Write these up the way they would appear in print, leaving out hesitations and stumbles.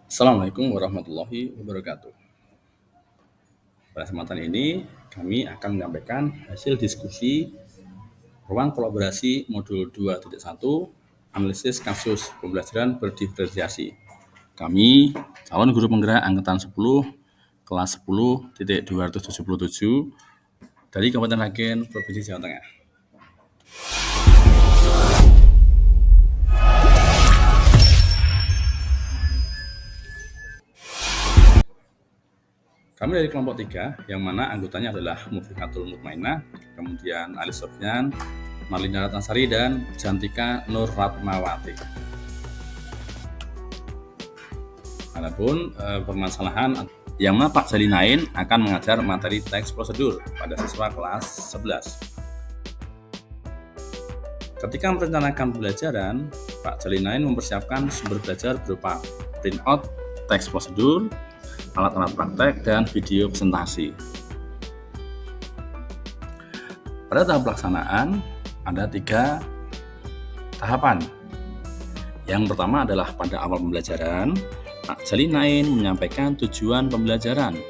Assalamualaikum warahmatullahi wabarakatuh. Pada kesempatan ini, kami akan menyampaikan hasil diskusi ruang kolaborasi modul 2.1 analisis kasus pembelajaran berdiferensiasi. Kami, calon guru penggerak angkatan 10, kelas 10.277 dari Kabupaten Sragen, Provinsi Jawa Tengah. Kami dari kelompok 3, yang mana anggotanya adalah Mufiqatul Mutmainah, kemudian Ali Sofyan, Marlina Ratnasari, dan Jantika Nur Ratmawati. Adapun permasalahan yang mana Pak Jalinain akan mengajar materi teks prosedur pada siswa kelas 11. Ketika merencanakan pembelajaran, Pak Jalinain mempersiapkan sumber belajar berupa printout teks prosedur, alat-alat praktek, dan video presentasi. Pada tahap pelaksanaan, ada 3 tahapan. Yang pertama adalah pada awal pembelajaran, Pak Jalinain menyampaikan tujuan pembelajaran,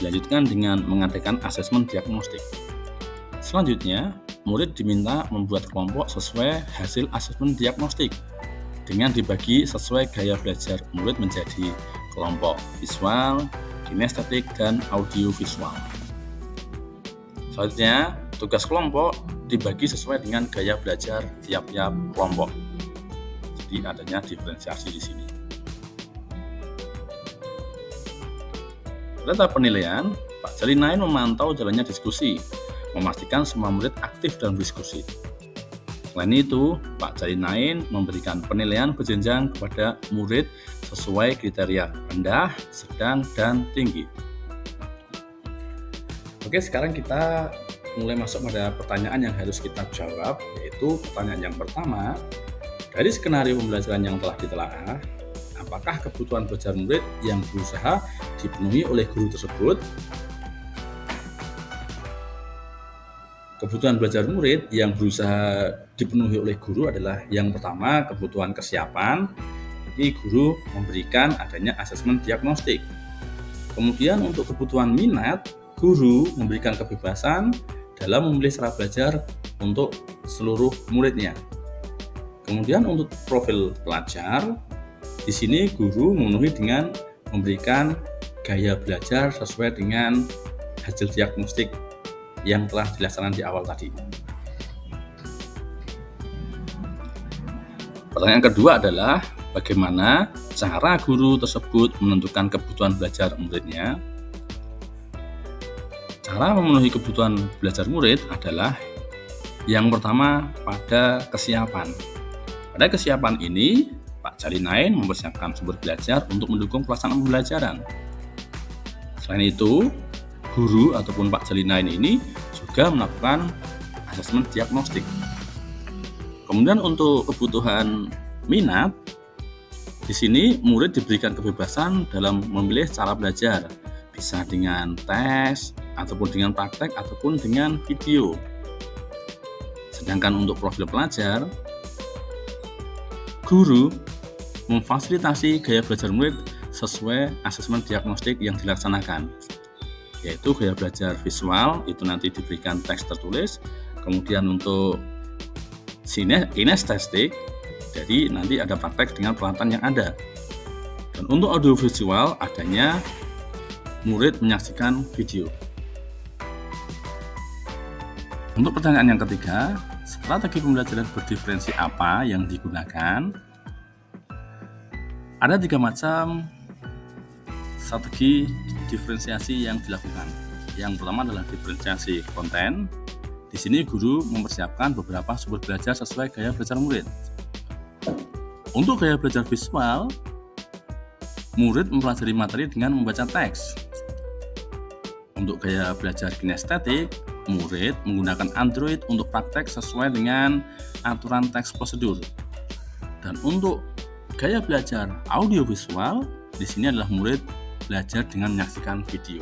dilanjutkan dengan mengadakan asesmen diagnostik. Selanjutnya, murid diminta membuat kelompok sesuai hasil asesmen diagnostik, dengan dibagi sesuai gaya belajar murid menjadi kelompok visual, kinestetik, dan audiovisual. Selanjutnya, tugas kelompok dibagi sesuai dengan gaya belajar tiap-tiap kelompok. Jadi adanya diferensiasi di sini. Pada tahap penilaian, Pak Jalinain memantau jalannya diskusi, memastikan semua murid aktif dalam diskusi. Selain itu, Pak Jalinain memberikan penilaian berjenjang kepada murid sesuai kriteria rendah, sedang, dan tinggi. Oke, sekarang kita mulai masuk pada pertanyaan yang harus kita jawab, yaitu pertanyaan yang pertama, dari skenario pembelajaran yang telah ditelaah, apakah kebutuhan belajar murid yang berusaha dipenuhi oleh guru tersebut? Kebutuhan belajar murid yang berusaha dipenuhi oleh guru adalah yang pertama, kebutuhan kesiapan. Jadi guru memberikan adanya asesmen diagnostik. Kemudian untuk kebutuhan minat, guru memberikan kebebasan dalam memilih cara belajar untuk seluruh muridnya. Kemudian untuk profil pelajar, di sini guru memenuhi dengan memberikan gaya belajar sesuai dengan hasil diagnostik yang telah dilaksanakan di awal tadi. Pertanyaan kedua adalah bagaimana cara guru tersebut menentukan kebutuhan belajar muridnya? Cara memenuhi kebutuhan belajar murid adalah yang pertama pada kesiapan. Pada kesiapan ini, Pak Jalinain mempersiapkan sumber belajar untuk mendukung pelaksanaan pembelajaran. Selain itu, guru ataupun Pak Jalinain ini juga melakukan asesmen diagnostik. Kemudian untuk kebutuhan minat, di sini murid diberikan kebebasan dalam memilih cara belajar, bisa dengan tes, ataupun dengan praktek, ataupun dengan video. Sedangkan untuk profil pelajar, guru memfasilitasi gaya belajar murid sesuai asesmen diagnostik yang dilaksanakan, yaitu gaya belajar visual, itu nanti diberikan teks tertulis. Kemudian untuk kinestetik, jadi nanti ada praktek dengan peralatan yang ada. Dan untuk audiovisual, adanya murid menyaksikan video. Untuk pertanyaan yang ketiga, strategi pembelajaran berdiferensi apa yang digunakan? Ada 3 macam strategi diferensiasi yang dilakukan. Yang pertama adalah diferensiasi konten. Di sini guru mempersiapkan beberapa sumber belajar sesuai gaya belajar murid. Untuk gaya belajar visual, murid mempelajari materi dengan membaca teks. Untuk gaya belajar kinestetik, murid menggunakan Android untuk praktek sesuai dengan aturan teks prosedur. Dan untuk gaya belajar audiovisual, di sini adalah murid belajar dengan menyaksikan video.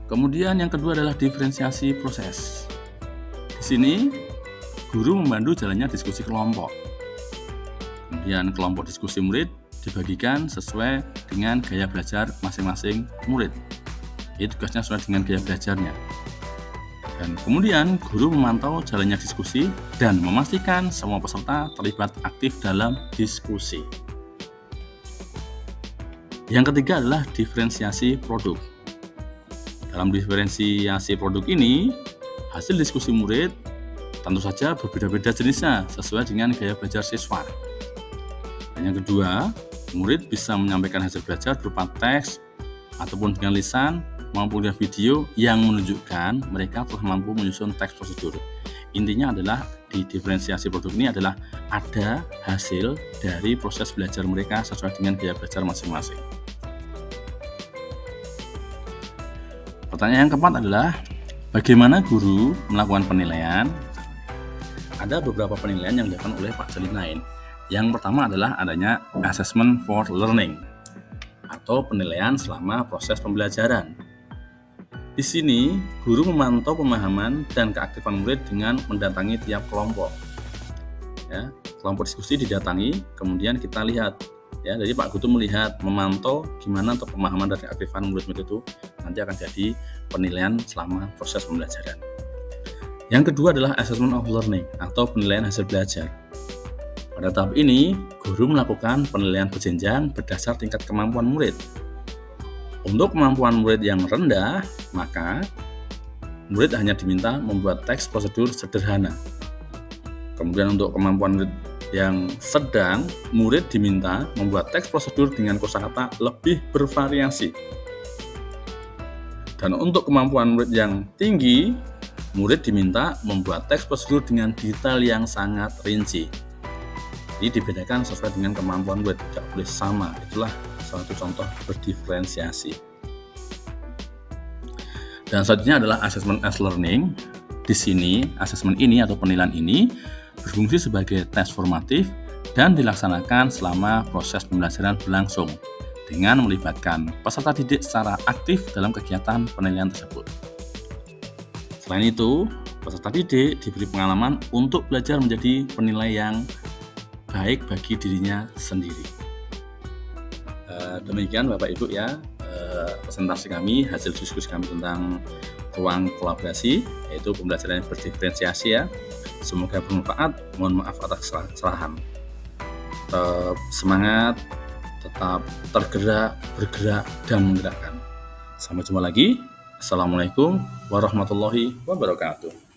Kemudian yang kedua adalah diferensiasi proses. Di sini guru membantu jalannya diskusi kelompok. Kemudian kelompok diskusi murid dibagikan sesuai dengan gaya belajar masing-masing murid. Jadi tugasnya sesuai dengan gaya belajarnya. Dan kemudian guru memantau jalannya diskusi dan memastikan semua peserta terlibat aktif dalam diskusi. Yang ketiga adalah diferensiasi produk. Dalam diferensiasi produk ini, hasil diskusi murid tentu saja berbeda-beda jenisnya sesuai dengan gaya belajar siswa. Dan yang kedua, murid bisa menyampaikan hasil belajar berupa teks ataupun dengan lisan maupun dengan video yang menunjukkan mereka telah mampu menyusun teks prosedur. Intinya adalah di diferensiasi produk ini adalah ada hasil dari proses belajar mereka sesuai dengan gaya belajar masing-masing. Pertanyaan yang keempat adalah bagaimana guru melakukan penilaian? Ada beberapa penilaian yang dilakukan oleh Pak Jalinain. Yang pertama adalah adanya assessment for learning atau penilaian selama proses pembelajaran. Di sini, guru memantau pemahaman dan keaktifan murid dengan mendatangi tiap kelompok. Ya, kelompok diskusi didatangi, kemudian kita lihat. Ya, jadi Pak Guru melihat, memantau gimana untuk pemahaman dan keaktifan murid-murid itu nanti akan jadi penilaian selama proses pembelajaran. Yang kedua adalah assessment of learning atau penilaian hasil belajar. Pada tahap ini, guru melakukan penilaian berjenjang berdasar tingkat kemampuan murid. Untuk kemampuan murid yang rendah, maka murid hanya diminta membuat teks prosedur sederhana. Kemudian untuk kemampuan murid yang sedang, murid diminta membuat teks prosedur dengan kosakata lebih bervariasi. Dan untuk kemampuan murid yang tinggi, murid diminta membuat teks prosedur dengan detail yang sangat rinci. Ini dibedakan sesuai dengan kemampuan murid, tidak boleh sama. Itulah salah satu contoh berdiferensiasi. Dan selanjutnya adalah assessment as learning. Di sini, assessment ini atau penilaian ini berfungsi sebagai tes formatif dan dilaksanakan selama proses pembelajaran berlangsung dengan melibatkan peserta didik secara aktif dalam kegiatan penilaian tersebut. Selain itu, peserta didik diberi pengalaman untuk belajar menjadi penilai yang baik bagi dirinya sendiri. Demikian Bapak Ibu ya, presentasi kami, hasil diskusi kami tentang ruang kolaborasi, yaitu pembelajaran yang berdiferensiasi ya. Semoga bermanfaat, mohon maaf atas kesalahan. Tetap semangat, tetap tergerak, bergerak, dan menggerakkan. Sampai jumpa lagi. Assalamualaikum warahmatullahi wabarakatuh.